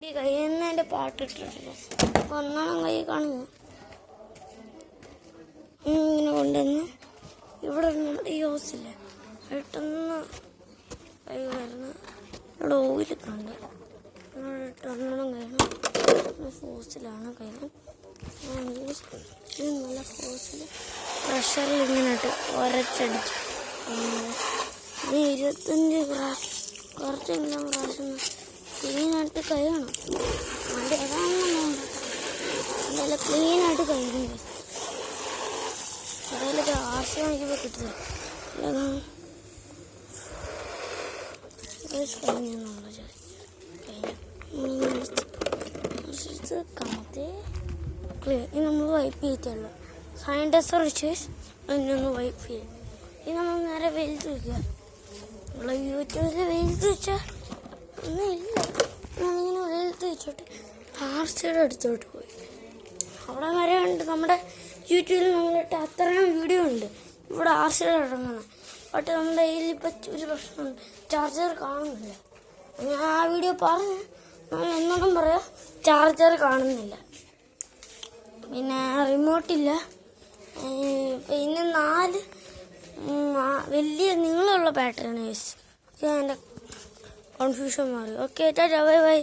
ഈ കയ്യിൽ നിന്ന് എൻ്റെ പാട്ടിട്ടിട്ടില്ല. അപ്പോൾ ഒന്നാം കൈ കാണുന്നു ഇങ്ങനെ കൊണ്ടുവന്ന് ഇവിടെ നമ്മുടെ ഈ ഹൗസില്ലേ പെട്ടെന്ന് കൈ വരുന്ന ഇവിടെ ഓയിൽ കണ്ട് ഇവിടെ ഇട്ട് ഒന്നാം കഴിയണം ഫോഴ്സിലാണ് കഴിയണം. നല്ല ഫോഴ്സിൽ പ്രഷറിൽ ഇങ്ങനെ ഇട്ട് ഉരച്ചടിച്ച് 25 കുറച്ചെങ്കിലും പ്രാവശ്യം ക്ലീനായിട്ട് കഴിയണം. അത് അതാണെന്നുണ്ട് നല്ല ക്ലീനായിട്ട് കഴിയുന്നത്. കടയിലൊക്കെ ആശയം വയ്ക്കുമ്പോൾ കിട്ടുന്നത് ഇനി നമ്മൾ വൈപ്പ് ചെയ്തിട്ടുള്ളൂ. സാനിറ്റൈസർ വെച്ച് അതിനൊന്ന് വൈപ്പ് ചെയ്യും. ഇത് നമ്മൾ നേരെ വെയിലത്ത് വയ്ക്കുക. നമ്മൾ യൂട്യൂബിൽ വെയിലത്ത് വെച്ചാൽ ഒന്നുമില്ല. നമ്മളിങ്ങനെ വെയിലത്ത് വെച്ചിട്ട് ആർസിയുടെ അടുത്തോട്ട് പോയി അവിടെ വരെ ഉണ്ട്. നമ്മുടെ യൂട്യൂബിൽ നമ്മളിട്ട് അത്രയും വീഡിയോ ഉണ്ട് ഇവിടെ ആർസിയുടെ ഇറങ്ങുന്നത്. ബട്ട് നമ്മുടെ കയ്യിൽ ഇപ്പം ഒരു പ്രശ്നമുണ്ട്, ചാർജർ കാണുന്നില്ല. ഞാൻ ആ വീഡിയോ പറഞ്ഞു നമ്മൾ എന്നോടും പറയാം ചാർജർ കാണുന്നില്ല. പിന്നെ റിമോട്ടില്ല. പിന്നെ 4 വലിയ നീളമുള്ള ബാറ്ററിയാണ് യൂസ്. എൻ്റെ കൺഫ്യൂഷൻ മാറി. Okay tata bye bye.